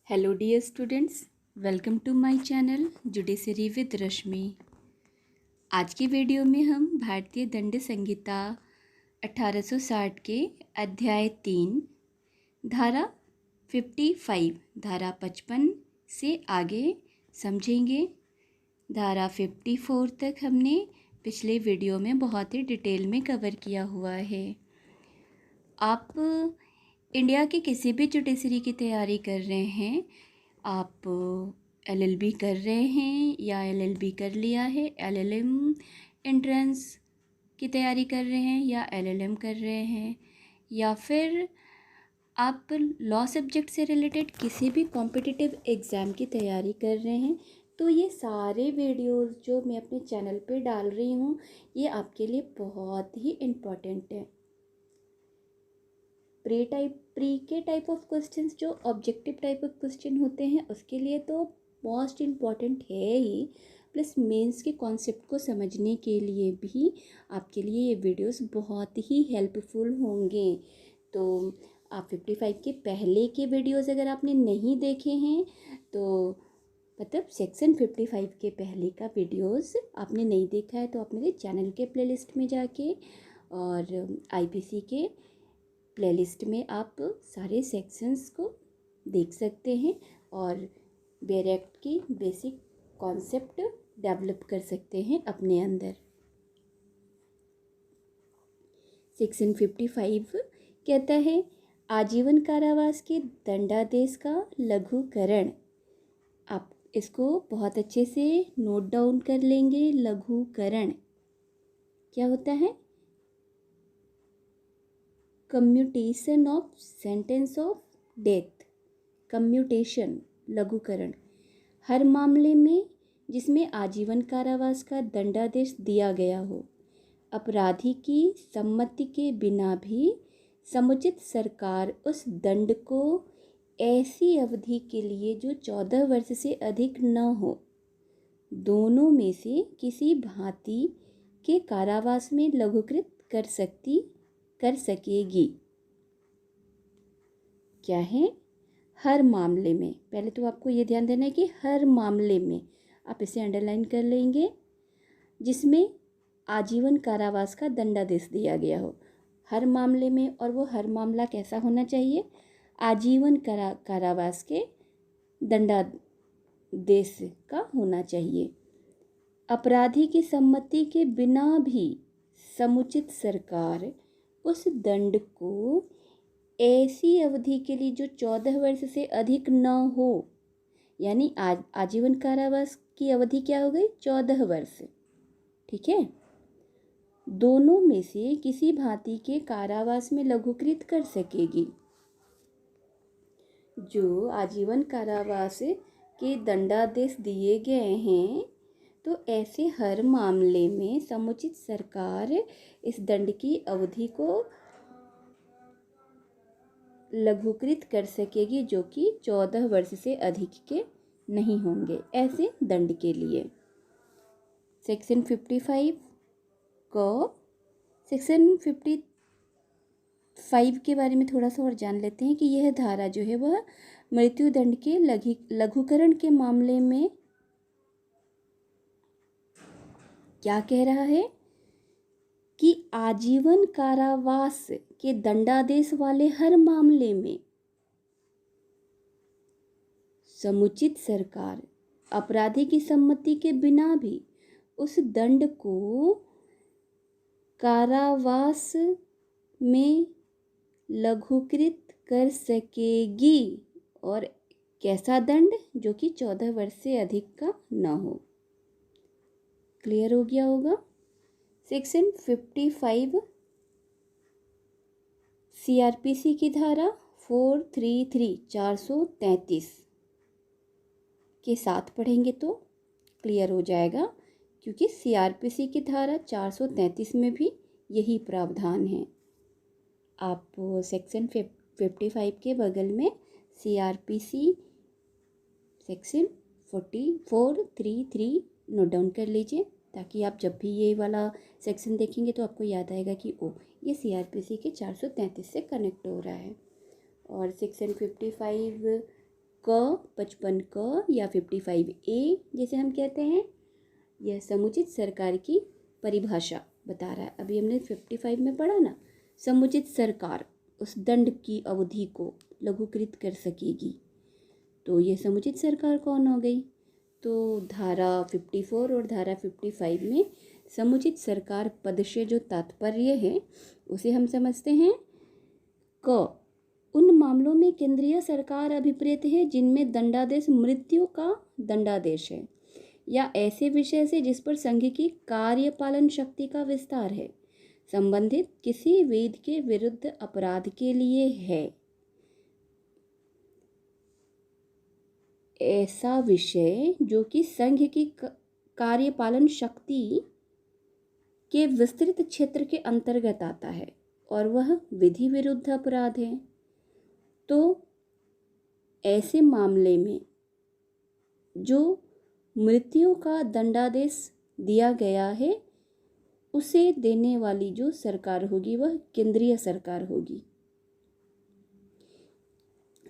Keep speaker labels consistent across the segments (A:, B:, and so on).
A: Hello dear students, welcome to my channel judiciary with Rashmi. आज की video में हम भारतीय दंड संहिता 1860 के अध्याय 3 धारा 55 धारा 55 से आगे समझेंगे। धारा 54 तक हमने पिछले वीडियो में बहुत ही डिटेल में कवर किया हुआ है। आप इंडिया के किसी भी जुडिशरी की तैयारी कर रहे हैं, आप एलएलबी कर रहे हैं या एलएलबी कर लिया है, एलएलएम एंट्रेंस की तैयारी कर रहे हैं या एलएलएम कर रहे हैं, या फिर आप लॉ सब्जेक्ट से रिलेटेड किसी भी कॉम्पिटिटिव एग्ज़ाम की तैयारी कर रहे हैं, तो ये सारे वीडियोस जो मैं अपने चैनल पे डाल रही हूँ ये आपके लिए बहुत ही इम्पॉर्टेंट है। प्री के टाइप ऑफ क्वेश्चंस जो ऑब्जेक्टिव टाइप ऑफ क्वेश्चन होते हैं उसके लिए तो मोस्ट इम्पॉर्टेंट है ही, प्लस मेंस के कॉन्सेप्ट को समझने के लिए भी आपके लिए ये वीडियोस बहुत ही हेल्पफुल होंगे। तो आप 55 के पहले के वीडियोस अगर आपने नहीं देखे हैं तो मतलब सेक्शन 55 के पहले का वीडियोस आपने नहीं देखा है तो आप मेरे चैनल के प्लेलिस्ट में जाके और आईपीसी के प्लेलिस्ट में आप सारे सेक्शंस को देख सकते हैं और बेयर एक्ट की बेसिक कॉन्सेप्ट डेवलप कर सकते हैं अपने अंदर। सेक्शन 55 कहता है आजीवन कारावास के दंडादेश का लघुकरण। आप इसको बहुत अच्छे से नोट डाउन कर लेंगे। लघुकरण क्या होता है? Commutation of sentence of death. Commutation लघुकरण हर मामले में जिसमें आजीवन कारावास का दंडादेश दिया गया हो, अपराधी की सम्मति के बिना भी समुचित सरकार उस दंड को ऐसी अवधि के लिए जो 14 वर्ष से अधिक न हो, दोनों में से किसी भांति के कारावास में लघुकृत कर सकेगी। क्या है? हर मामले में। पहले तो आपको ये ध्यान देना है कि हर मामले में, आप इसे अंडरलाइन कर लेंगे, जिसमें आजीवन कारावास का दंडादेश दिया गया हो। हर मामले में, और वो हर मामला कैसा होना चाहिए? आजीवन कारावास के दंडादेश का होना चाहिए। अपराधी की सम्मति के बिना भी समुचित सरकार उस दंड को ऐसी अवधि के लिए जो 14 वर्ष से अधिक न हो, यानी आजीवन कारावास की अवधि क्या हो गई? 14 वर्ष। ठीक है। दोनों में से किसी भांति के कारावास में लघुकृत कर सकेगी। जो आजीवन कारावास के दंडादेश दिए गए हैं तो ऐसे हर मामले में समुचित सरकार इस दंड की अवधि को लघुकृत कर सकेगी, जो कि 14 वर्ष से अधिक के नहीं होंगे ऐसे दंड के लिए। सेक्शन 55 को सेक्शन 55 के बारे में थोड़ा सा और जान लेते हैं कि यह धारा जो है वह मृत्यु दंड के लघुकरण के मामले में क्या कह रहा है कि आजीवन कारावास के दंडादेश वाले हर मामले में समुचित सरकार अपराधी की सम्मति के बिना भी उस दंड को कारावास में लघुकृत कर सकेगी। और कैसा दंड? जो कि 14 वर्ष से अधिक का न हो। क्लियर हो गया होगा। सेक्शन 55 सीआरपीसी की धारा 433 के साथ पढ़ेंगे तो क्लियर हो जाएगा, क्योंकि सीआरपीसी की धारा 433 में भी यही प्रावधान है। आप सेक्शन 55 के बगल में सीआरपीसी सेक्शन 433 नोट डाउन कर लीजिए, ताकि आप जब भी ये वाला सेक्शन देखेंगे तो आपको याद आएगा कि ओ ये सीआरपीसी के 433 से कनेक्ट हो रहा है। और सेक्शन 55 क 55 क या 55A जिसे हम कहते हैं, यह समुचित सरकार की परिभाषा बता रहा है। अभी हमने 55 में पढ़ा ना, समुचित सरकार उस दंड की अवधि को लघुकृत कर सकेगी। तो ये समुचित सरकार कौन हो गई? तो धारा 54 और धारा 55 में समुचित सरकार पद से जो तात्पर्य है उसे हम समझते हैं क उन मामलों में केंद्रीय सरकार अभिप्रेत है जिनमें दंडादेश मृत्यु का दंडादेश है या ऐसे विषय से जिस पर संघ की कार्यपालन शक्ति का विस्तार है, संबंधित किसी वेद के विरुद्ध अपराध के लिए है। ऐसा विषय जो कि संघ की कार्यपालन शक्ति के विस्तृत क्षेत्र के अंतर्गत आता है और वह विधि विरुद्ध अपराध है। तो ऐसे मामले में जो मृत्यु का दंडादेश दिया गया है उसे देने वाली जो सरकार होगी वह केंद्रीय सरकार होगी।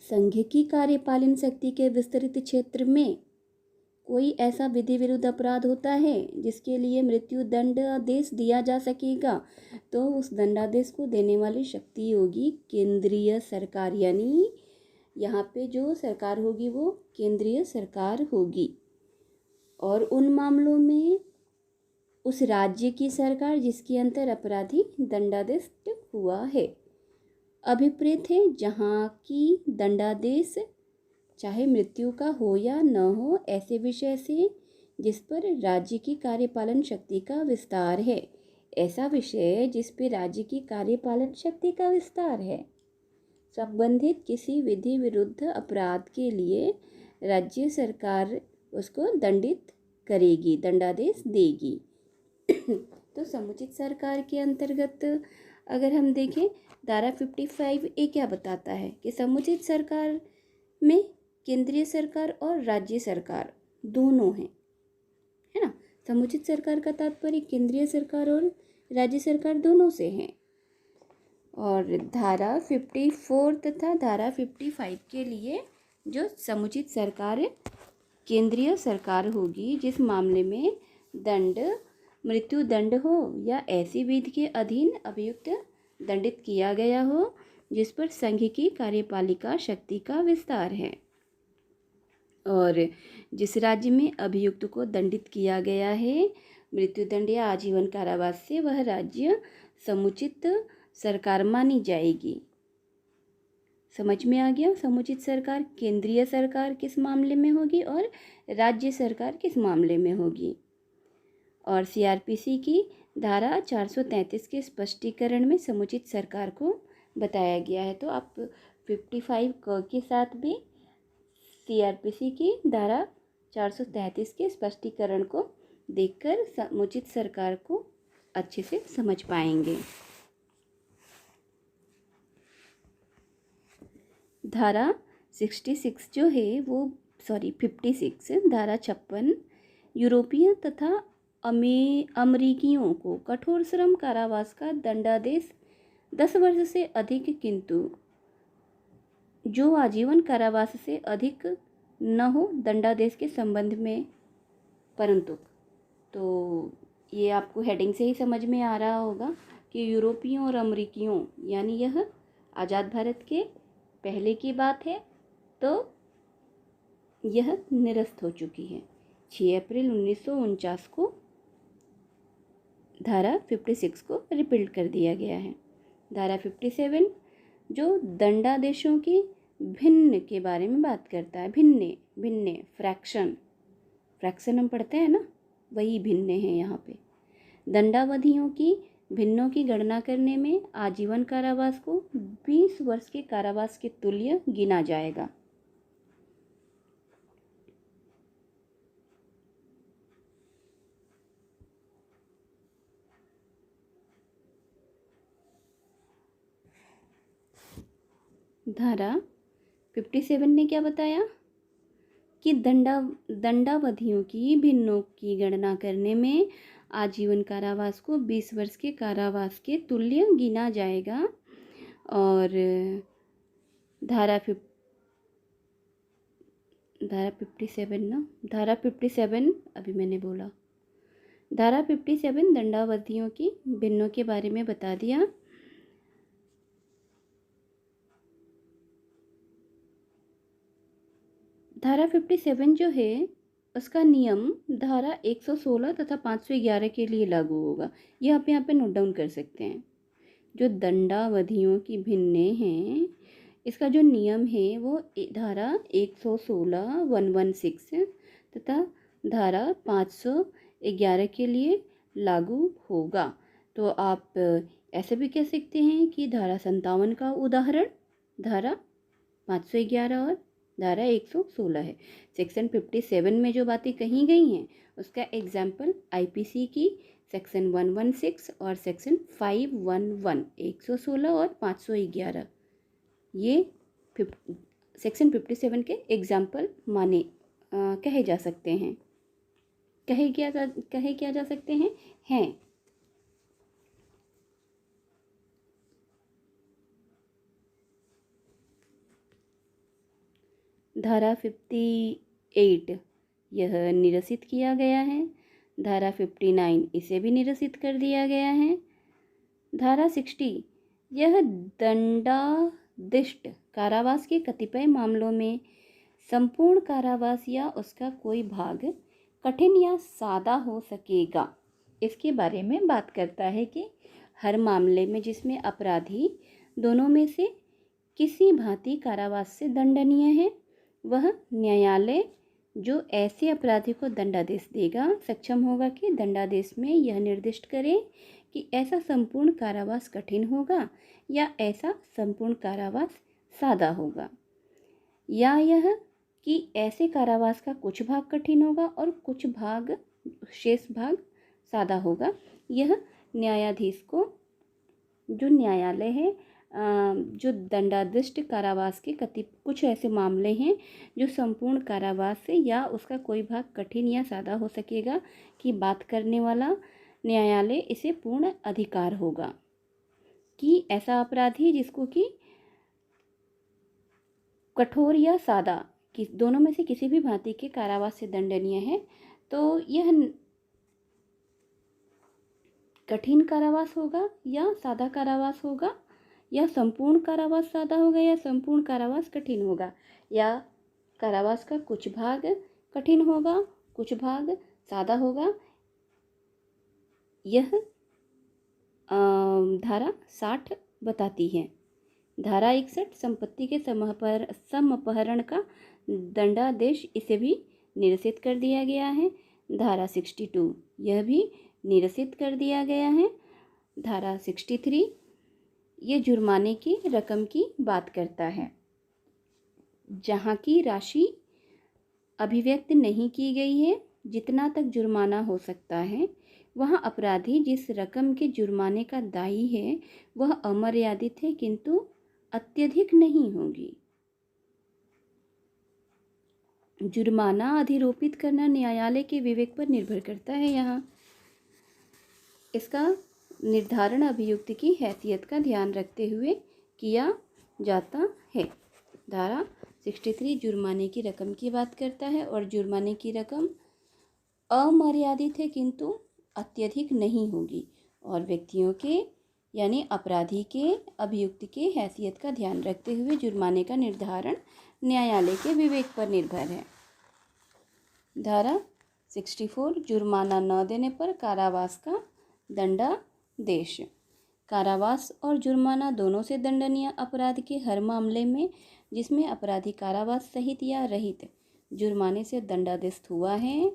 A: संघ की कार्यपालन शक्ति के विस्तृत क्षेत्र में कोई ऐसा विधि विरुद्ध अपराध होता है जिसके लिए मृत्यु दंडादेश दिया जा सकेगा, तो उस दंडादेश को देने वाली शक्ति होगी केंद्रीय सरकार, यानी यहाँ पे जो सरकार होगी वो केंद्रीय सरकार होगी। और उन मामलों में उस राज्य की सरकार जिसके अंदर अपराधी दंडादेश हुआ है अभिप्रेत है, जहाँ की दंडादेश चाहे मृत्यु का हो या न हो, ऐसे विषय से जिस पर राज्य की कार्यपालन शक्ति का विस्तार है। ऐसा विषय जिस पर राज्य की कार्यपालन शक्ति का विस्तार है, संबंधित किसी विधि विरुद्ध अपराध के लिए राज्य सरकार उसको दंडित करेगी, दंडादेश देगी। तो समुचित सरकार के अंतर्गत अगर हम देखें, धारा 55A क्या बताता है कि समुचित सरकार में केंद्रीय सरकार और राज्य सरकार दोनों हैं, है ना। समुचित सरकार का तात्पर्य केंद्रीय सरकार और राज्य सरकार दोनों से हैं। और धारा 54 तथा धारा 55 के लिए जो समुचित सरकार केंद्रीय सरकार होगी जिस मामले में दंड मृत्यु दंड हो या ऐसी विधि के अधीन अभियुक्त दंडित किया गया हो जिस पर संघ की कार्यपालिका शक्ति का विस्तार है। और जिस राज्य में अभियुक्त को दंडित किया गया है मृत्युदंड या आजीवन कारावास से, वह राज्य समुचित सरकार मानी जाएगी। समझ में आ गया? समुचित सरकार केंद्रीय सरकार किस मामले में होगी और राज्य सरकार किस मामले में होगी। और सीआरपीसी की धारा 433 के स्पष्टीकरण में समुचित सरकार को बताया गया है। तो आप 55 क के साथ भी सीआरपीसी की धारा 433 के स्पष्टीकरण को देखकर समुचित सरकार को अच्छे से समझ पाएंगे। धारा 66 जो है वो 56 धारा 56 यूरोपीय तथा अमेरिकियों को कठोर श्रम कारावास का दंडादेश 10 वर्ष से अधिक किंतु जो आजीवन कारावास से अधिक न हो दंडादेश के संबंध में, परंतु तो ये आपको हेडिंग से ही समझ में आ रहा होगा कि यूरोपियों और अमेरिकियों यानी यह आज़ाद भारत के पहले की बात है, तो यह निरस्त हो चुकी है। 6 अप्रैल 1949 को धारा 56 को रिपील कर दिया गया है। धारा 57 जो दंडादेशों की भिन्न के बारे में बात करता है। भिन्न फ्रैक्शन हम पढ़ते हैं ना, वही भिन्न है यहाँ पे। दंडावधियों की भिन्नों की गणना करने में आजीवन कारावास को 20 वर्ष के कारावास के तुल्य गिना जाएगा। धारा 57 ने क्या बताया कि दंडावधियों की भिन्नों की गणना करने में आजीवन कारावास को 20 वर्ष के कारावास के तुल्य गिना जाएगा। और धारा धारा 57 ना, धारा 57 अभी मैंने बोला। धारा 57 दंडावधियों की भिन्नों के बारे में बता दिया। धारा 57 जो है उसका नियम धारा 116 तथा 511 के लिए लागू होगा। ये आप यहाँ पे नोट डाउन कर सकते हैं। जो दंडावधियों की भिन्नें हैं, इसका जो नियम है वो धारा 116 116 तथा धारा 511 के लिए लागू होगा। तो आप ऐसे भी कह सकते हैं कि धारा 57 का उदाहरण धारा 511 और धारा 116 है। सेक्शन 57 में जो बातें कही गई हैं उसका एग्जाम्पल आईपीसी की सेक्शन 116 और सेक्शन 511 116 और 511 ये सेक्शन 57 के एग्जाम्पल माने कहे जा सकते हैं। कहे क्या जा सकते हैं। धारा 58 यह निरसित किया गया है। धारा 59 इसे भी निरसित कर दिया गया है। धारा 60 यह दंडादिष्ट कारावास के कतिपय मामलों में संपूर्ण कारावास या उसका कोई भाग कठिन या सादा हो सकेगा। इसके बारे में बात करता है कि हर मामले में जिसमें अपराधी दोनों में से किसी भांति कारावास से दंडनीय है, वह न्यायालय जो ऐसे अपराधी को दंडादेश देगा सक्षम होगा कि दंडादेश में यह निर्दिष्ट करे कि ऐसा संपूर्ण कारावास कठिन होगा या ऐसा संपूर्ण कारावास सादा होगा, या यह कि ऐसे कारावास का कुछ भाग कठिन होगा और कुछ भाग शेष भाग सादा होगा। यह न्यायाधीश को, जो न्यायालय है, जो दंडादिष्ट कारावास के कुछ ऐसे मामले हैं जो संपूर्ण कारावास से या उसका कोई भाग कठिन या सादा हो सकेगा कि बात करने वाला न्यायालय इसे पूर्ण अधिकार होगा कि ऐसा अपराधी जिसको कि कठोर या सादा कि दोनों में से किसी भी भांति के कारावास से दंडनीय है, तो यह कठिन कारावास होगा या सादा कारावास होगा, या संपूर्ण कारावास सादा होगा या संपूर्ण कारावास कठिन होगा, या कारावास का कुछ भाग कठिन होगा कुछ भाग सादा होगा। यह धारा 60 बताती है। धारा 61 संपत्ति के समअपहरण का दंडादेश, इसे भी निरसित कर दिया गया है। धारा 62 यह भी निरसित कर दिया गया है। धारा 63 ये जुर्माने की रकम की बात करता है। जहाँ की राशि अभिव्यक्त नहीं की गई है, जितना तक जुर्माना हो सकता है, वह अपराधी जिस रकम के जुर्माने का दायी है वह अमर्यादित है किंतु अत्यधिक नहीं होगी। जुर्माना अधिरोपित करना न्यायालय के विवेक पर निर्भर करता है। यहाँ इसका निर्धारण अभियुक्त की हैसियत का ध्यान रखते हुए किया जाता है। धारा 63 जुर्माने की रकम की बात करता है और जुर्माने की रकम अमर्यादित है किंतु अत्यधिक नहीं होगी और व्यक्तियों के यानी अपराधी के अभियुक्त के हैसियत का ध्यान रखते हुए जुर्माने का निर्धारण न्यायालय के विवेक पर निर्भर है। धारा 64 जुर्माना न देने पर कारावास का दंडादेश। कारावास और जुर्माना दोनों से दंडनीय अपराध के हर मामले में जिसमें अपराधी कारावास सहित या रहित जुर्माने से दंडादेश हुआ है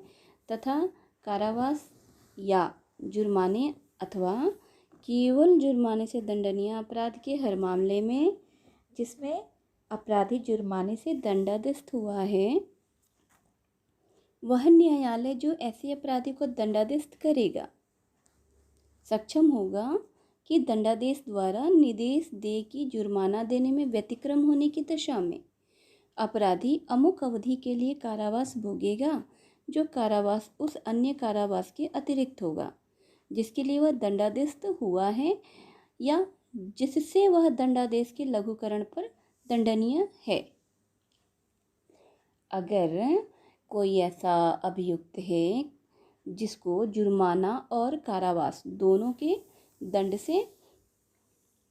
A: तथा कारावास या जुर्माने अथवा केवल जुर्माने से दंडनीय अपराध के हर मामले में जिसमें अपराधी जुर्माने से दंडादेश हुआ है, वह न्यायालय जो ऐसे अपराधी को दंडादेश करेगा सक्षम होगा कि दंडादेश द्वारा निर्देश दे कि जुर्माना देने में व्यतिक्रम होने की दशा में अपराधी अमुक अवधि के लिए कारावास भोगेगा जो कारावास उस अन्य कारावास के अतिरिक्त होगा जिसके लिए वह दंडादेश हुआ है या जिससे वह दंडादेश के लघुकरण पर दंडनीय है। अगर कोई ऐसा अभियुक्त है जिसको जुर्माना और कारावास दोनों के दंड से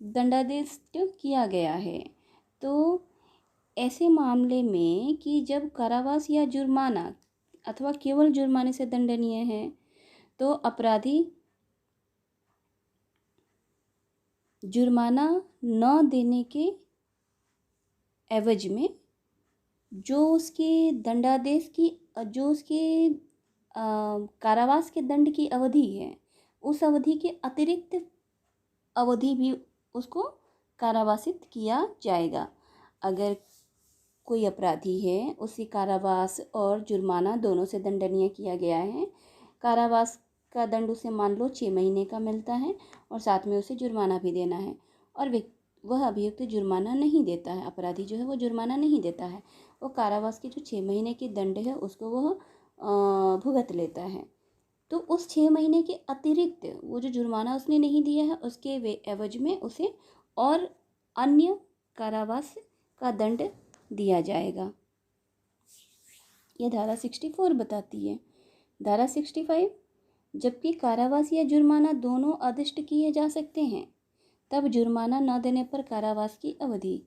A: दंडादेश किया गया है, तो ऐसे मामले में कि जब कारावास या जुर्माना अथवा केवल जुर्माने से दंडनीय है, तो अपराधी जुर्माना न देने के एवज में जो उसके दंडादेश की जो उसके कारावास के दंड की अवधि है, उस अवधि के अतिरिक्त अवधि भी उसको कारावासित किया जाएगा। अगर कोई अपराधी है, उसी कारावास और जुर्माना दोनों से दंडनीय किया गया है, कारावास का दंड उसे मान लो 6 महीने का मिलता है और साथ में उसे जुर्माना भी देना है, और वह अभियुक्त जुर्माना नहीं देता है, अपराधी जो है वो जुर्माना नहीं देता है, वो कारावास के जो 6 महीने की दंड है उसको वह भुगत लेता है, तो उस 6 महीने के अतिरिक्त वो जो जुर्माना उसने नहीं दिया है उसके एवज में उसे और अन्य कारावास का दंड दिया जाएगा। यह धारा 64 बताती है। धारा 65, जबकि कारावास या जुर्माना दोनों आदिष्ट किए जा सकते हैं, तब जुर्माना न देने पर कारावास की अवधि,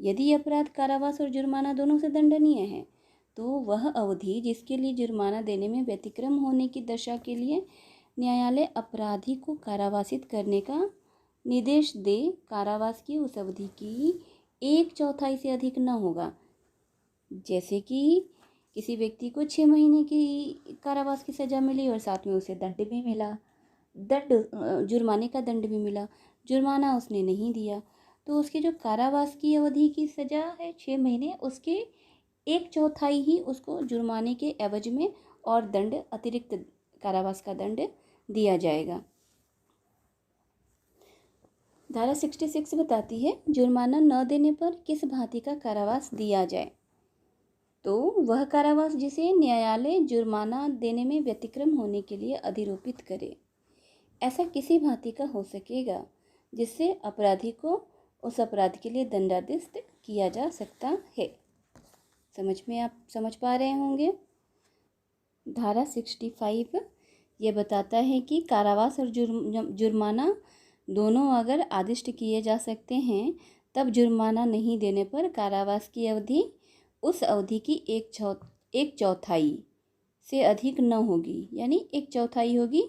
A: यदि अपराध कारावास और जुर्माना दोनों से दंडनीय है, तो वह अवधि जिसके लिए जुर्माना देने में व्यतिक्रम होने की दशा के लिए न्यायालय अपराधी को कारावासित करने का निर्देश दे, कारावास की उस अवधि की 1/4 से अधिक न होगा। जैसे कि किसी व्यक्ति को 6 महीने की कारावास की सज़ा मिली और साथ में उसे दंड भी मिला, जुर्माने का दंड भी मिला, जुर्माना उसने नहीं दिया, तो उसके जो कारावास की अवधि की सज़ा है 6 महीने, उसके 1/4 ही उसको जुर्माने के एवज में और दंड अतिरिक्त कारावास का दंड दिया जाएगा। धारा 66 बताती है जुर्माना न देने पर किस भांति का कारावास दिया जाए, तो वह कारावास जिसे न्यायालय जुर्माना देने में व्यतिक्रम होने के लिए अधिरोपित करे, ऐसा किसी भांति का हो सकेगा जिससे अपराधी को उस अपराध के लिए दंडादेश किया जा सकता है। आप समझ पा रहे होंगे। धारा 65 ये बताता है कि कारावास और जुर्माना दोनों अगर आदिष्ट किए जा सकते हैं, तब जुर्माना नहीं देने पर कारावास की अवधि उस अवधि की 1/4 से अधिक न होगी, यानी 1/4 होगी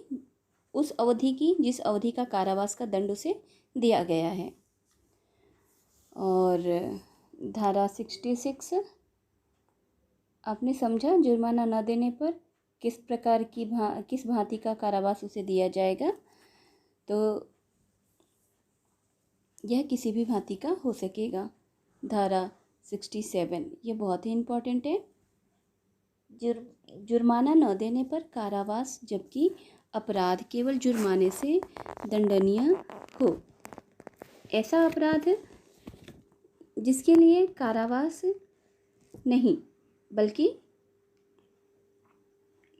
A: उस अवधि की जिस अवधि का कारावास का दंड उसे दिया गया है। और धारा 66 आपने समझा, जुर्माना न देने पर किस प्रकार की किस भांति का कारावास उसे दिया जाएगा, तो यह किसी भी भांति का हो सकेगा। धारा 67 ये बहुत ही इम्पोर्टेंट है। जुर्माना न देने पर कारावास, जबकि अपराध केवल जुर्माने से दंडनीय हो। ऐसा अपराध जिसके लिए कारावास नहीं बल्कि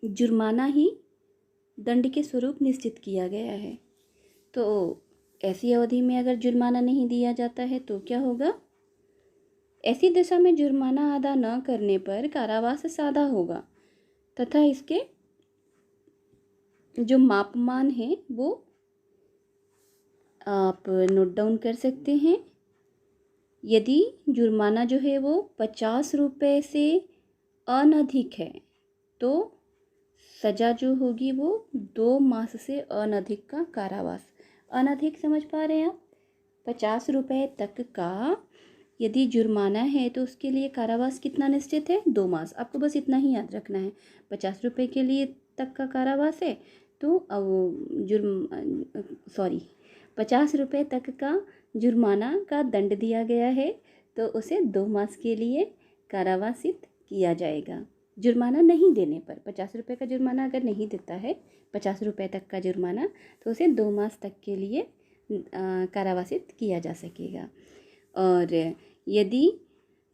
A: जुर्माना ही दंड के स्वरूप निश्चित किया गया है, तो ऐसी अवधि में अगर जुर्माना नहीं दिया जाता है तो क्या होगा? ऐसी दशा में जुर्माना अदा न करने पर कारावास सादा होगा तथा इसके जो मापमान है वो आप नोट डाउन कर सकते हैं। यदि जुर्माना जो है वो 50 रुपये से अनधिक है, तो सज़ा जो होगी वो 2 मास से अनधिक का कारावास। अनधिक समझ पा रहे हैं आप? 50 रुपये तक का यदि जुर्माना है तो उसके लिए कारावास कितना निश्चित है? 2 मास। आपको बस इतना ही याद रखना है। 50 रुपये के लिए तक का कारावास है तो 50 रुपये तक का जुर्माना का दंड दिया गया है, तो उसे 2 मास के लिए कारावासित किया जाएगा। जुर्माना नहीं देने पर 50 रुपये का जुर्माना अगर नहीं देता है, 50 रुपये तक का जुर्माना, तो उसे 2 मास तक के लिए कारावासित किया जा सकेगा। और यदि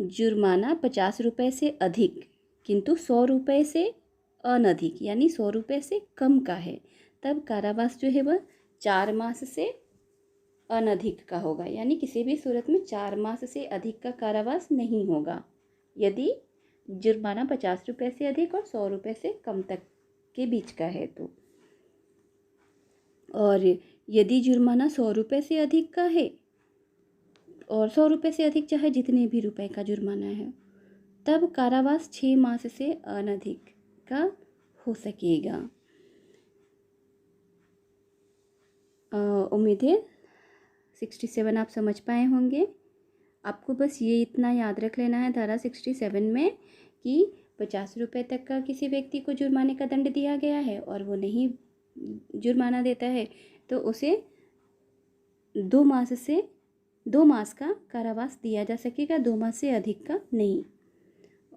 A: जुर्माना 50 रुपये से अधिक किंतु 100 रुपये से अनधिक यानी 100 रुपये से कम का है, तब कारावास जो है वह 4 मास से अनधिक का होगा, यानी किसी भी सूरत में 4 मास से अधिक का कारावास नहीं होगा। यदि जुर्माना 50 रुपये से अधिक और 100 रुपये से कम तक के बीच का है तो। और यदि जुर्माना 100 रुपये से अधिक का है और 100 रुपये से अधिक चाहे जितने भी रुपए का जुर्माना है, तब कारावास 6 मास से अनधिक का हो सकेगा। उम्मीद है 67 आप समझ पाए होंगे। आपको बस ये इतना याद रख लेना है धारा 67 में कि 50 रुपये तक का किसी व्यक्ति को जुर्माने का दंड दिया गया है और वो नहीं जुर्माना देता है तो उसे 2 मास का कारावास दिया जा सकेगा, 2 मास से अधिक का नहीं।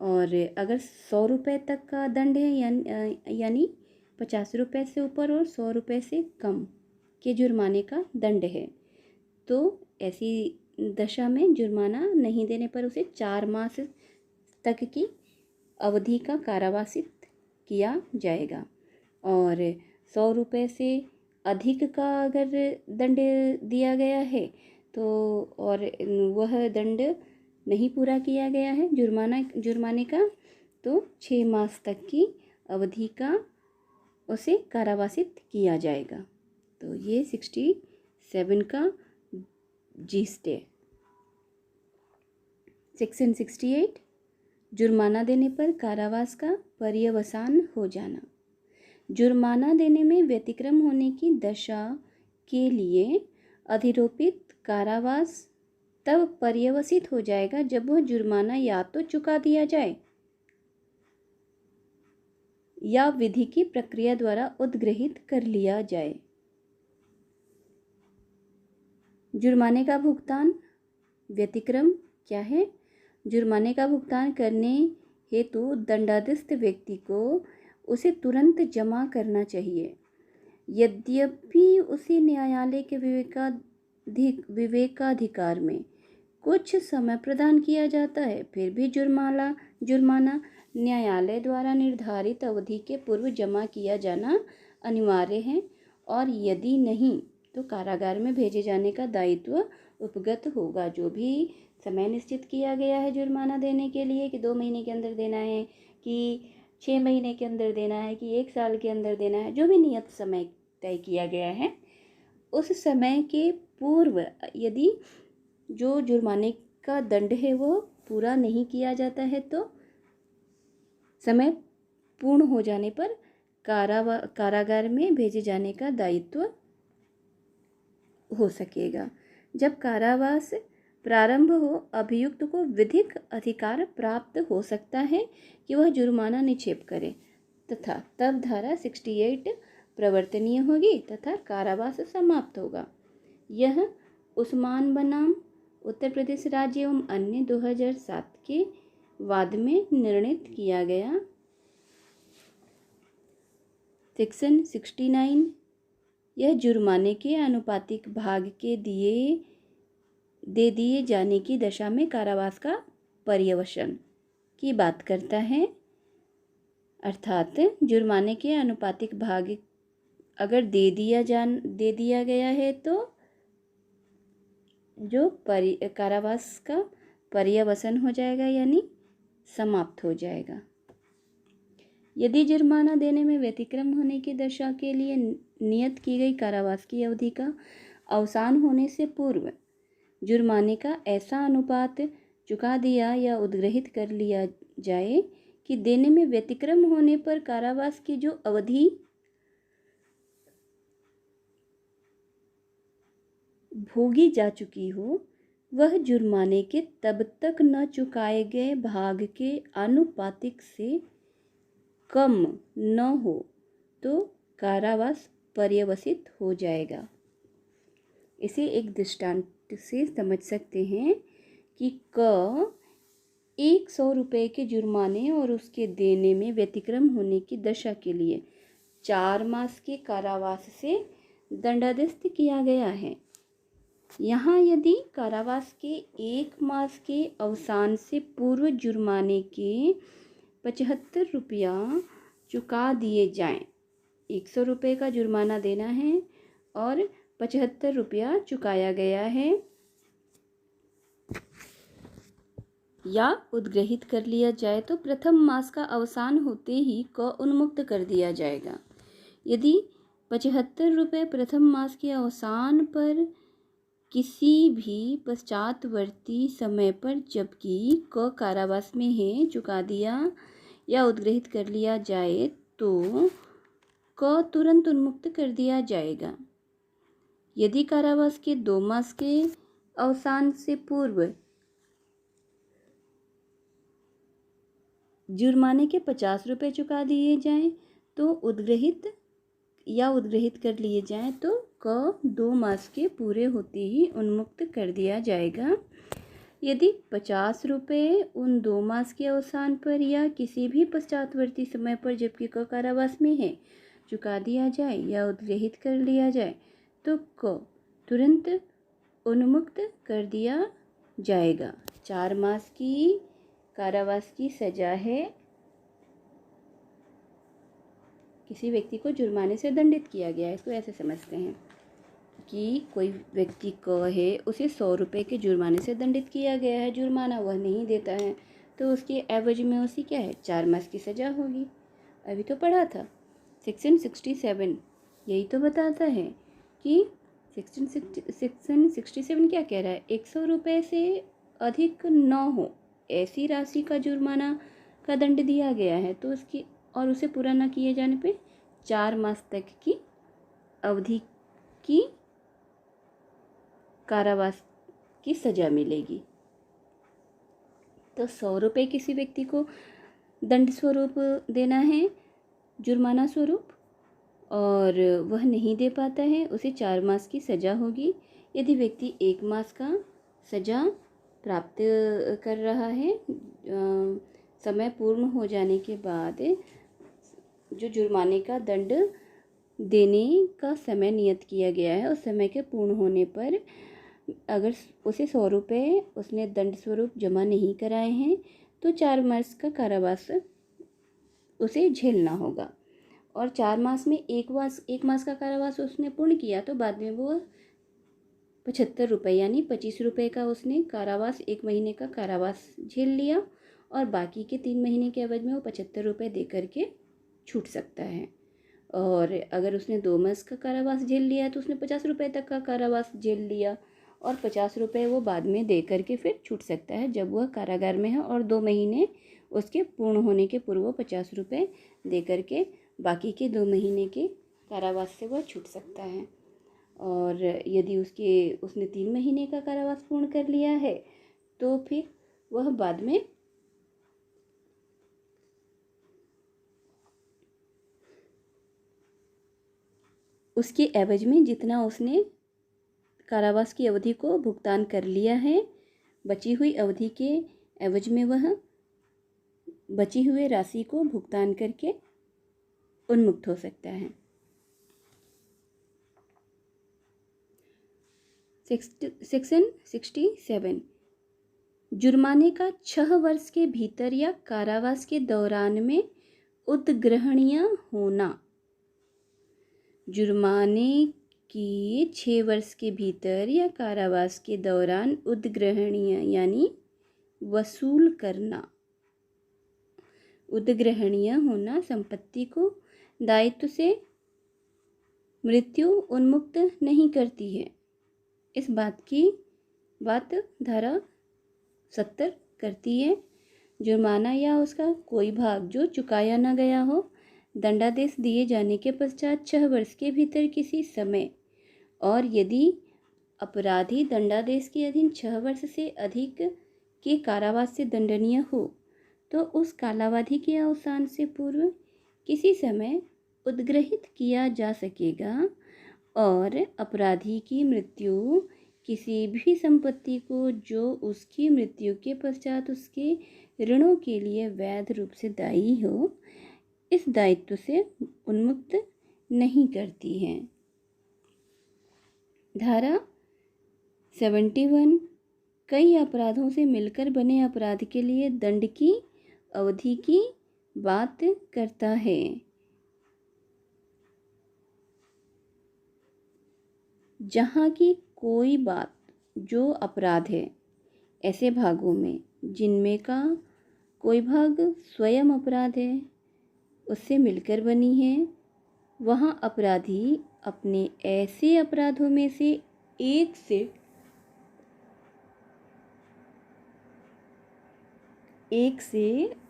A: और अगर 100 रुपये तक का दंड है यानी 50 रुपये से ऊपर और 100 रुपये से कम के जुर्माने का दंड है तो ऐसी दशा में जुर्माना नहीं देने पर उसे 4 मास तक की अवधि का कारावासित किया जाएगा। और 100 रुपये से अधिक का अगर दंड दिया गया है तो और वह दंड नहीं पूरा किया गया है जुर्माने का तो 6 मास तक की अवधि का उसे कारावासित किया जाएगा। तो ये 67 का जीस्ट है। सेक्शन 68 जुर्माना देने पर कारावास का पर्यवसान हो जाना। जुर्माना देने में व्यतिक्रम होने की दशा के लिए अधिरोपित कारावास तब पर्यवसित हो जाएगा जब वह जुर्माना या तो चुका दिया जाए या विधि की प्रक्रिया द्वारा उद्ग्रहित कर लिया जाए। जुर्माने का भुगतान व्यतिक्रम क्या है? जुर्माने का भुगतान करने हेतु दंडाधिस्थ व्यक्ति को उसे तुरंत जमा करना चाहिए। यद्यपि उसे न्यायालय के विवेकाधिकार में कुछ समय प्रदान किया जाता है, फिर भी जुर्माना न्यायालय द्वारा निर्धारित अवधि के पूर्व जमा किया जाना अनिवार्य है और यदि नहीं तो कारागार में भेजे जाने का दायित्व उपगत होगा। जो भी समय निश्चित किया गया है जुर्माना देने के लिए कि 2 महीने के अंदर देना है कि 6 महीने के अंदर देना है कि 1 साल के अंदर देना है, जो भी नियत समय तय किया गया है उस समय के पूर्व यदि जो जुर्माने का दंड है वो पूरा नहीं किया जाता है तो समय पूर्ण हो जाने पर कारागार में भेजे जाने का दायित्व हो सकेगा। जब कारावास प्रारंभ हो, अभियुक्त को विधिक अधिकार प्राप्त हो सकता है कि वह जुर्माना निक्षेप करे तथा तब धारा 68 प्रवर्तनीय होगी तथा कारावास समाप्त होगा। यह उस्मान बनाम उत्तर प्रदेश राज्य एवं अन्य 2007 के वाद में निर्णित किया गया। सेक्शन 69 यह जुर्माने के आनुपातिक भाग के दे दिए जाने की दशा में कारावास का पर्यवसान की बात करता है। अर्थात जुर्माने के आनुपातिक भाग अगर दे दिया गया है तो जो कारावास का पर्यवसान हो जाएगा यानी समाप्त हो जाएगा। यदि जुर्माना देने में व्यतिक्रम होने की दशा के लिए नियत की गई कारावास की अवधि का अवसान होने से पूर्व जुर्माने का ऐसा अनुपात चुका दिया या उद्ग्रहित कर लिया जाए कि देने में व्यतिक्रम होने पर कारावास की जो अवधि भोगी जा चुकी हो वह जुर्माने के तब तक न चुकाए गए भाग के आनुपातिक से कम न हो तो कारावास पर्यवसित हो जाएगा। इसे एक दृष्टांत से समझ सकते हैं कि 100 रुपये के जुर्माने और उसके देने में व्यतिक्रम होने की दशा के लिए 4 मास के कारावास से दंडाधिस्थ किया गया है। यहाँ यदि कारावास के 1 मास के अवसान से पूर्व जुर्माने के 75 रुपया चुका दिए जाएं, 100 रुपये का जुर्माना देना है और 75 रुपया चुकाया गया है, या उद्ग्रहित कर लिया जाए तो प्रथम मास का अवसान होते ही क उन्मुक्त कर दिया जाएगा। यदि 75 रुपये प्रथम मास के अवसान पर किसी भी पश्चातवर्ती समय पर जबकि क कारावास में है चुका दिया या उद्ग्रहित कर लिया जाए तो क तुरंत उन्मुक्त कर दिया जाएगा। यदि कारावास के 2 मास के अवसान से पूर्व जुर्माने के 50 रुपये चुका दिए जाएं तो उद्ग्रहित कर लिए जाएं तो क 2 मास के पूरे होते ही उन्मुक्त कर दिया जाएगा। यदि 50 रुपये उन 2 मास के अवसान पर या किसी भी पश्चातवर्ती समय पर जबकि क कारावास में है चुका दिया जाए या उद्ग्रहित कर लिया जाए तो क तुरंत उन्मुक्त कर दिया जाएगा। 4 मास की कारावास की सजा है। किसी व्यक्ति को जुर्माने से दंडित किया गया है, इसको ऐसे समझते हैं कि कोई व्यक्ति को है उसे 100 रुपये के जुर्माने से दंडित किया गया है, जुर्माना वह नहीं देता है तो उसके एवज में उसी क्या है 4 मास की सज़ा होगी। अभी तो पढ़ा था सेक्शन 67 यही तो बताता है कि सेक्शन 67 क्या कह रहा है, 100 रुपये से अधिक न हो ऐसी राशि का जुर्माना का दंड दिया गया है तो उसकी और उसे पूरा न किए जाने पे 4 मास तक की अवधि की कारावास की सज़ा मिलेगी। तो 100 रुपये किसी व्यक्ति को दंड स्वरूप देना है, जुर्माना स्वरूप, और वह नहीं दे पाता है उसे 4 मास की सज़ा होगी। यदि व्यक्ति 1 मास का सज़ा प्राप्त कर रहा है समय पूर्ण हो जाने के बाद जो जुर्माने का दंड देने का समय नियत किया गया है उस समय के पूर्ण होने पर अगर उसे 100 रुपये उसने दंड स्वरूप जमा नहीं कराए हैं तो 4 मास का कारावास उसे झेलना होगा। और 4 मास में एक मास का कारावास उसने पूर्ण किया तो बाद में वो 75 रुपये यानी 25 रुपये का उसने कारावास 1 महीने का कारावास झेल लिया और बाकी के 3 महीने के एवज में वो 75 रुपये दे करके छूट सकता है। और अगर उसने 2 मास का कारावास झेल लिया तो उसने 50 रुपये तक का कारावास झेल लिया और 50 रुपये वो बाद में दे करके फिर छूट सकता है जब वह कारागार में है और 2 महीने उसके पूर्ण होने के पूर्व 50 रुपये दे करके बाकी के 2 महीने के कारावास से वह छूट सकता है। और यदि उसने 3 महीने का कारावास पूर्ण कर लिया है तो फिर वह बाद में उसके एवज में जितना उसने कारावास की अवधि को भुगतान कर लिया है बची हुई अवधि के एवज में वह बची हुई राशि को भुगतान करके उन्मुक्त हो सकता है। सेक्शन 67 जुर्माने का 6 वर्ष के भीतर या कारावास के दौरान में उद्ग्रहणीय होना। जुर्माने की 6 वर्ष के भीतर या कारावास के दौरान उद्ग्रहणीय यानी वसूल करना। उद्ग्रहणीय होना संपत्ति को दायित्व से मृत्यु उन्मुक्त नहीं करती है। इस बात धारा 70 करती है। जुर्माना या उसका कोई भाग जो चुकाया न गया हो दंडादेश दिए जाने के पश्चात 6 वर्ष के भीतर किसी समय और यदि अपराधी दंडादेश के अधीन 6 वर्ष से अधिक के कारावास से दंडनीय हो तो उस कालावधि के अवसान से पूर्व किसी समय उद्ग्रहित किया जा सकेगा और अपराधी की मृत्यु किसी भी संपत्ति को जो उसकी मृत्यु के पश्चात उसके ऋणों के लिए वैध रूप से दायी हो इस दायित्व से उन्मुक्त नहीं करती है। धारा 71 कई अपराधों से मिलकर बने अपराध के लिए दंड की अवधि की बात करता है। जहाँ की कोई बात जो अपराध है ऐसे भागों में जिनमें का कोई भाग स्वयं अपराध है, उससे मिलकर बनी है, वहाँ अपराधी अपने ऐसे अपराधों में से एक से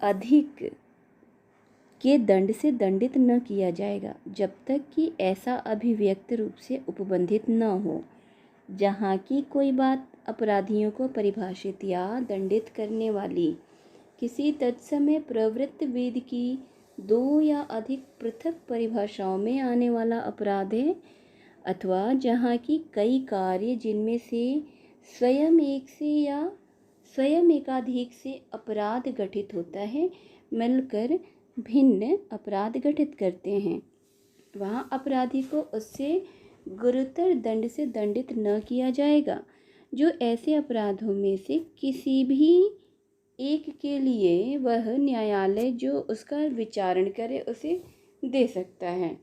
A: अधिक के दंड से दंडित न किया जाएगा जब तक कि ऐसा अभिव्यक्त रूप से उपबंधित न हो, जहाँ की कोई बात अपराधियों को परिभाषित या दंडित करने वाली किसी तत्समय प्रवृत्त वेद की दो या अधिक पृथक परिभाषाओं में आने वाला अपराध है, अथवा जहाँ की कई कार्य जिनमें से स्वयं एक से या स्वयं एकाधिक से अपराध गठित होता है मिलकर भिन्न अपराध गठित करते हैं, वहाँ अपराधी को उससे गुरुतर दंड से दंडित न किया जाएगा। जो ऐसे अपराधों में से किसी भी एक के लिए वह न्यायालय जो उसका विचारण करे उसे दे सकता है।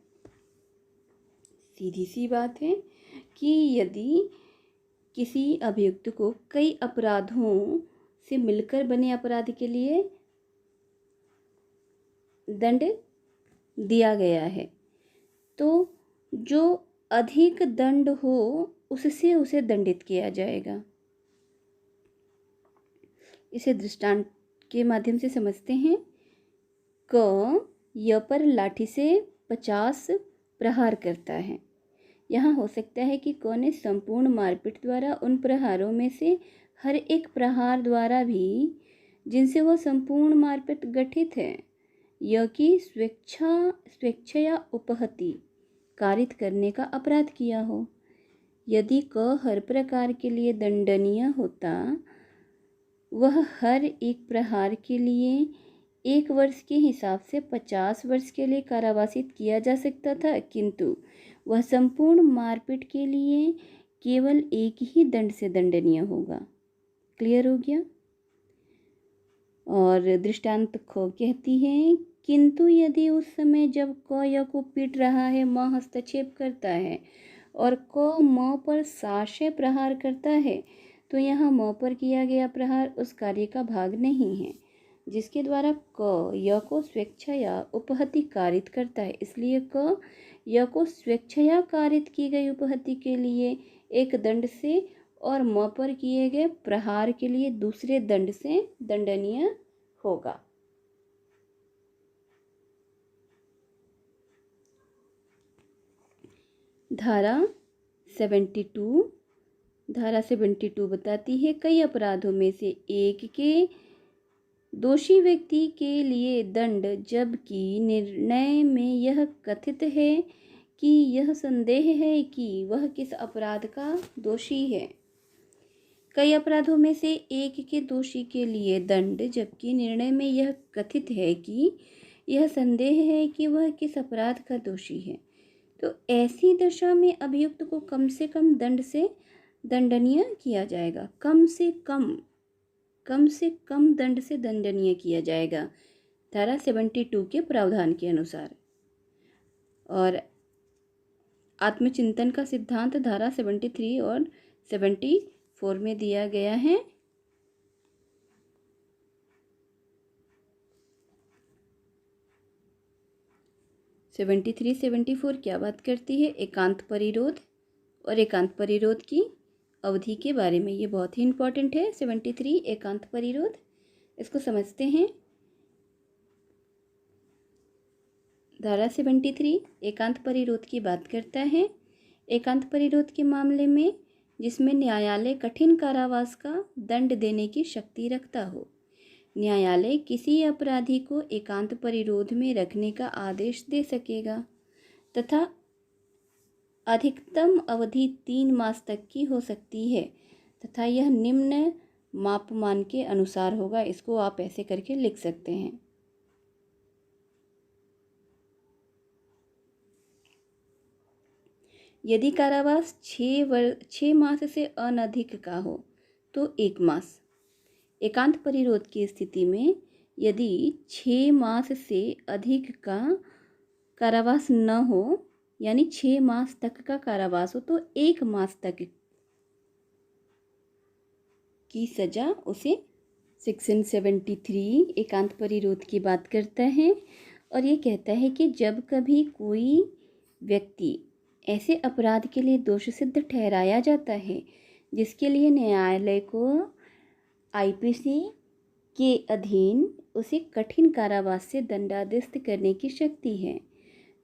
A: सीधी सी बात है कि यदि किसी अभियुक्त को कई अपराधों से मिलकर बने अपराध के लिए दंड दिया गया है, तो जो अधिक दंड हो उससे उसे दंडित किया जाएगा। इसे दृष्टांत के माध्यम से समझते हैं। क य पर लाठी से 50 प्रहार करता है। यहाँ हो सकता है कि क ने संपूर्ण मारपीट द्वारा उन प्रहारों में से हर एक प्रहार द्वारा भी, जिनसे वह संपूर्ण मारपीट गठित है, य की स्वेच्छया उपहति कारित करने का अपराध किया हो। यदि क हर प्रकार के लिए दंडनीय होता, वह हर एक प्रहार के लिए 1 वर्ष के हिसाब से 50 वर्ष के लिए कारावासित किया जा सकता था, किंतु वह संपूर्ण मारपीट के लिए केवल एक ही दंड से दंडनीय होगा। क्लियर हो गया। और दृष्टांत ख कहती है, किंतु यदि उस समय जब क य को पीट रहा है म हस्तक्षेप करता है और क म पर 700 प्रहार करता है, तो यहाँ म पर किया गया प्रहार उस कार्य का भाग नहीं है जिसके द्वारा क य को स्वेच्छया उपहति कारित करता है। इसलिए क य को स्वेच्छया कारित की गई उपहति के लिए एक दंड से और म पर किए गए प्रहार के लिए दूसरे दंड से दंडनीय होगा। धारा 72 बताती है, कई अपराधों में से एक के दोषी व्यक्ति के लिए दंड, जबकि निर्णय में यह कथित है कि यह संदेह है कि वह किस अपराध का दोषी है। कई अपराधों में से एक के दोषी के लिए दंड, जबकि निर्णय में यह कथित है कि यह संदेह है कि वह किस अपराध का दोषी है। तो ऐसी दशा में अभियुक्त को कम से कम दंड से दंडनीय किया जाएगा। कम से कम दंड से दंडनीय किया जाएगा धारा 72 के प्रावधान के अनुसार। और आत्मचिंतन का सिद्धांत धारा 73 और 74 में दिया गया है। सेवेंटी 74 क्या बात करती है? एकांत परिरोध और एकांत परिरोध की अवधि के बारे में। ये बहुत ही इम्पोर्टेंट है। 73 एकांत परिरोध, इसको समझते हैं। धारा 73 एकांत परिरोध की बात करता है। एकांत परिरोध के मामले में जिसमें न्यायालय कठिन कारावास का दंड देने की शक्ति रखता हो, न्यायालय किसी अपराधी को एकांत परिरोध में रखने का आदेश दे सकेगा तथा अधिकतम अवधि 3 मास तक की हो सकती है तथा यह निम्न मापमान के अनुसार होगा। इसको आप ऐसे करके लिख सकते हैं। यदि कारावास 6 मास से अनधिक का हो तो 1 मास। एकांत परिरोध की स्थिति में यदि 6 मास से अधिक का कारावास न हो, यानी 6 मास तक का कारावास हो, तो 1 मास तक की सजा उसे सेक्शन 73 एकांत परिरोध की बात करता है और ये कहता है कि जब कभी कोई व्यक्ति ऐसे अपराध के लिए दोष सिद्ध ठहराया जाता है जिसके लिए न्यायालय को आईपीसी के अधीन उसे कठिन कारावास से दंडादेश करने की शक्ति है,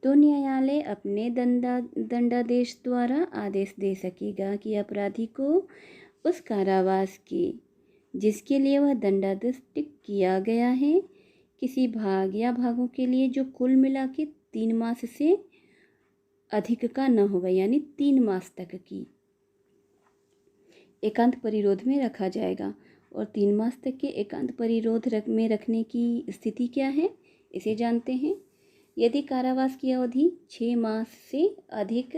A: तो न्यायालय अपने दंडादेश द्वारा आदेश दे सकेगा कि अपराधी को उस कारावास के जिसके लिए वह दंडादेश किया गया है किसी भाग या भागों के लिए जो कुल मिला के 3 मास से अधिक का न होगा, यानी 3 मास तक की एकांत परिरोध में रखा जाएगा। और 3 मास तक के एकांत परिरोध में रखने की स्थिति क्या है, इसे जानते हैं। यदि कारावास की अवधि 6 मास से अधिक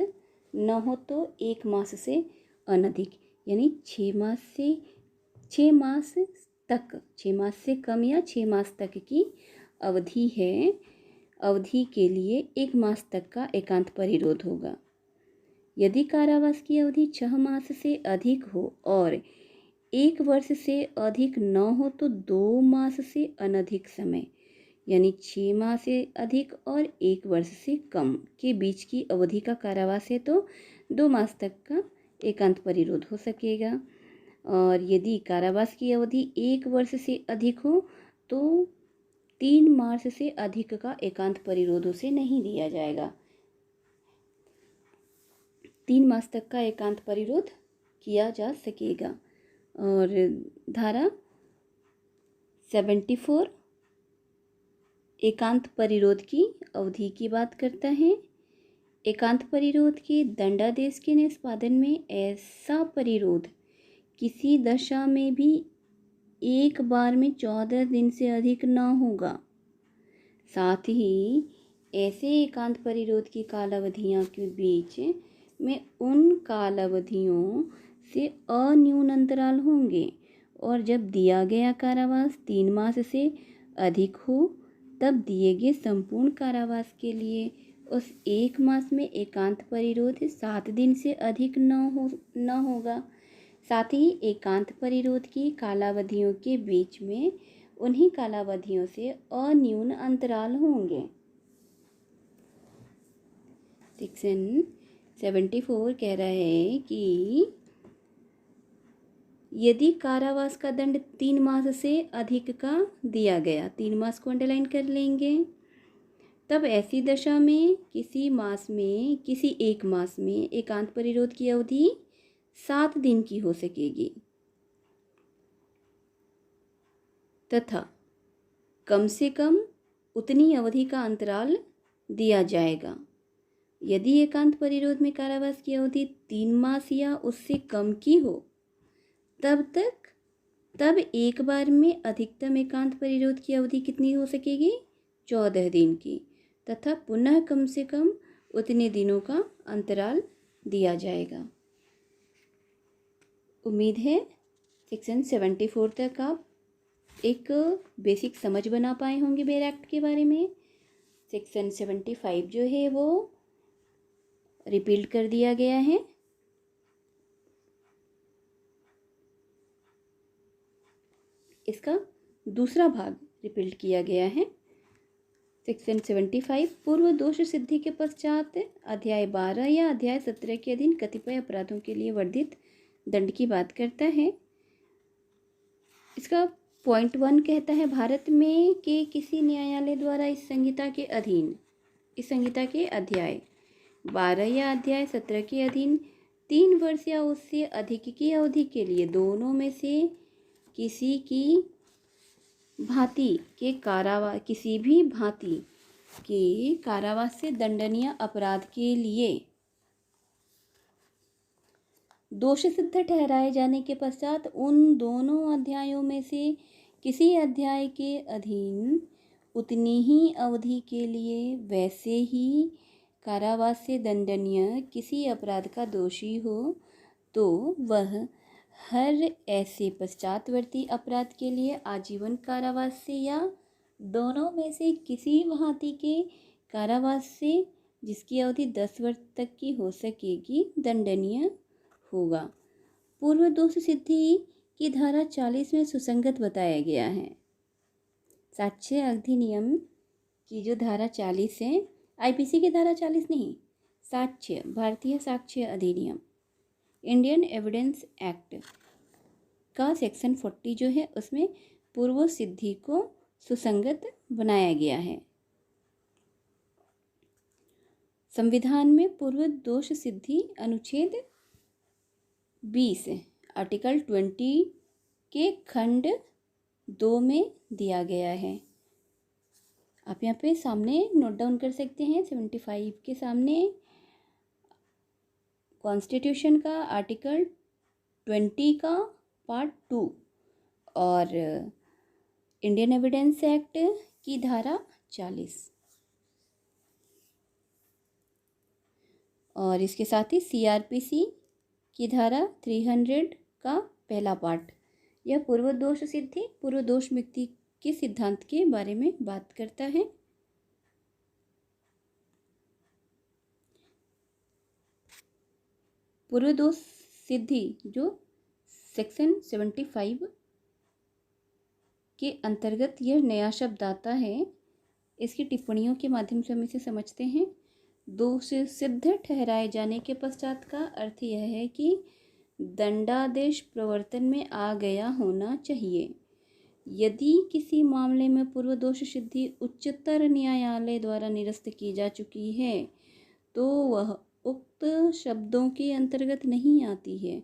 A: न हो तो 1 मास से अनधिक, यानी 6 मास तक, 6 मास से कम या 6 मास तक की अवधि है, अवधि के लिए 1 मास तक का एकांत परिरोध होगा। यदि कारावास की अवधि 6 मास से अधिक हो और 1 वर्ष से अधिक न हो तो 2 मास से अनधिक समय, यानी 6 माह से अधिक और 1 वर्ष से कम के बीच की अवधि का कारावास है तो 2 मास तक का एकांत परिरोध हो सकेगा। और यदि कारावास की अवधि 1 वर्ष से अधिक हो तो 3 मास से अधिक का एकांत परिरोध उसे नहीं दिया जाएगा। 3 मास तक का एकांत परिरोध किया जा सकेगा। और धारा 74 एकांत परिरोध की अवधि की बात करता है। एकांत परिरोध के दंडादेश के निष्पादन में ऐसा परिरोध किसी दशा में भी एक बार में 14 दिन से अधिक न होगा। साथ ही ऐसे एकांत परिरोध की कालावधियों के बीच में उन कालावधियों से अन्यून अंतराल होंगे और जब दिया गया कारावास 3 मास से अधिक हो तब दिए गए संपूर्ण कारावास के लिए उस 1 मास में एकांत परिरोध 7 दिन से अधिक न होगा। साथ ही एकांत परिरोध की कालावधियों के बीच में उन्हीं कालावधियों से अन्यून अंतराल होंगे। सेक्शन 74 कह रहा है कि यदि कारावास का दंड 3 मास से अधिक का दिया गया, 3 मास को अंडरलाइन कर लेंगे, तब ऐसी दशा में किसी एक मास में एकांत परिरोध की अवधि 7 दिन की हो सकेगी तथा कम से कम उतनी अवधि का अंतराल दिया जाएगा। यदि एकांत परिरोध में कारावास की अवधि 3 मास या उससे कम की हो तब एक बार में अधिकतम एकांत परिरोध की अवधि कितनी हो सकेगी, 14 दिन की, तथा पुनः कम से कम उतने दिनों का अंतराल दिया जाएगा। उम्मीद है सेक्शन 74 तक आप एक बेसिक समझ बना पाए होंगे बेयर एक्ट के बारे में। सेक्शन 75 जो है वो रिपीट कर दिया गया है। इसका दूसरा भाग रिपीट किया गया है। सेक्शन 75 पूर्व दोष सिद्धि के पश्चात अध्याय 12 या अध्याय 17 के अधीन कतिपय अपराधों के लिए वर्धित दंड की बात करता है। इसका पॉइंट 1 कहता है भारत में के किसी न्यायालय द्वारा इस संहिता के अध्याय 12 या अध्याय 17 के अधीन 3 वर्ष या उससे अधिक की अवधि के लिए दोनों में से किसी भी भांति के कारावास से दंडनीय अपराध के लिए दोष सिद्ध ठहराए जाने के पश्चात उन दोनों अध्यायों में से किसी अध्याय के अधीन उतनी ही अवधि के लिए वैसे ही कारावास से दंडनीय किसी अपराध का दोषी हो तो वह हर ऐसे पश्चातवर्ती अपराध के लिए आजीवन कारावास से या दोनों में से किसी भांति के कारावास से जिसकी अवधि 10 वर्ष तक की हो सकेगी दंडनीय होगा। पूर्व दोष सिद्धि की धारा 40 में सुसंगत बताया गया है। साक्ष्य अधिनियम की जो धारा 40 है, आईपीसी की धारा 40 नहीं, साक्ष्य, भारतीय साक्ष्य अधिनियम, इंडियन एविडेंस एक्ट का सेक्शन 40 जो है उसमें पूर्व सिद्धि को सुसंगत बनाया गया है। संविधान में पूर्व दोष सिद्धि अनुच्छेद 20 आर्टिकल 20 के खंड 2 में दिया गया है। आप यहाँ पे सामने नोट डाउन कर सकते हैं। 75 के सामने कॉन्स्टिट्यूशन का आर्टिकल 20 का पार्ट 2 और इंडियन एविडेंस एक्ट की धारा 40 और इसके साथ ही सीआरपीसी की धारा 300 का पहला पार्ट, यह पूर्व दोष सिद्धि, पूर्व दोष मुक्ति के सिद्धांत के बारे में बात करता है। पूर्व दोष सिद्धि जो सेक्शन 75 के अंतर्गत यह नया शब्द आता है, इसकी टिप्पणियों के माध्यम से हम इसे समझते हैं। दोष सिद्ध ठहराए जाने के पश्चात का अर्थ यह है कि दंडादेश प्रवर्तन में आ गया होना चाहिए। यदि किसी मामले में पूर्व दोष सिद्धि उच्चतर न्यायालय द्वारा निरस्त की जा चुकी है तो वह उक्त शब्दों के अंतर्गत नहीं आती है।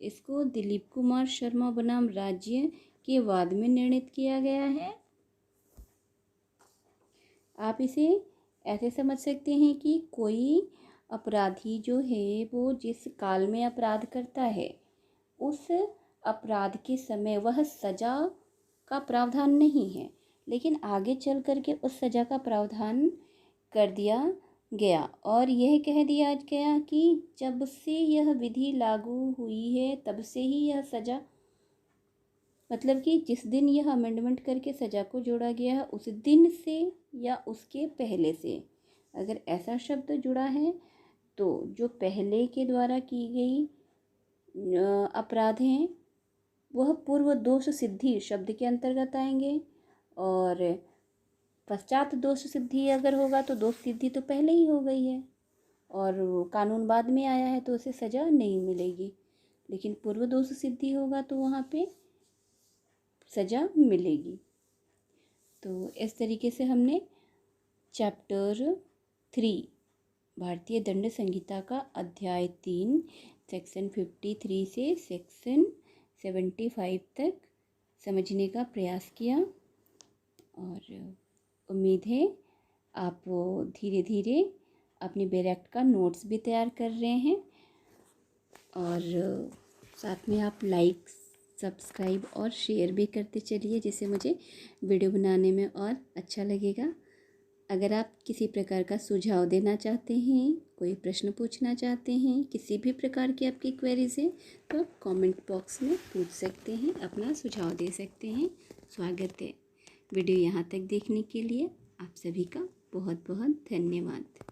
A: इसको दिलीप कुमार शर्मा बनाम राज्य के वाद में निर्णित किया गया है। आप इसे ऐसे समझ सकते हैं कि कोई अपराधी जो है वो जिस काल में अपराध करता है उस अपराध के समय वह सज़ा का प्रावधान नहीं है, लेकिन आगे चल कर के उस सज़ा का प्रावधान कर दिया गया और यह कह दिया गया कि जब से यह विधि लागू हुई है तब से ही यह सज़ा, मतलब कि जिस दिन यह अमेंडमेंट करके सज़ा को जोड़ा गया है उस दिन से या उसके पहले से, अगर ऐसा शब्द जुड़ा है तो जो पहले के द्वारा की गई अपराध हैं वह पूर्व दोष सिद्धि शब्द के अंतर्गत आएंगे और पश्चात दोष सिद्धि अगर होगा तो दोष सिद्धि तो पहले ही हो गई है और कानून बाद में आया है तो उसे सज़ा नहीं मिलेगी, लेकिन पूर्व दोष सिद्धि होगा तो वहाँ पे सज़ा मिलेगी। तो इस तरीके से हमने चैप्टर 3 भारतीय दंड संहिता का अध्याय 3 सेक्शन 53 से सेक्शन 75 तक समझने का प्रयास किया और उम्मीद है आप धीरे धीरे अपनी बेरेक्ट का नोट्स भी तैयार कर रहे हैं और साथ में आप लाइक, सब्सक्राइब और शेयर भी करते चलिए, जिससे मुझे वीडियो बनाने में और अच्छा लगेगा। अगर आप किसी प्रकार का सुझाव देना चाहते हैं, कोई प्रश्न पूछना चाहते हैं, किसी भी प्रकार की आपकी क्वेरीज है तो आप कमेंट बॉक्स में पूछ सकते हैं, अपना सुझाव दे सकते हैं। स्वागत है। वीडियो यहाँ तक देखने के लिए आप सभी का बहुत बहुत धन्यवाद।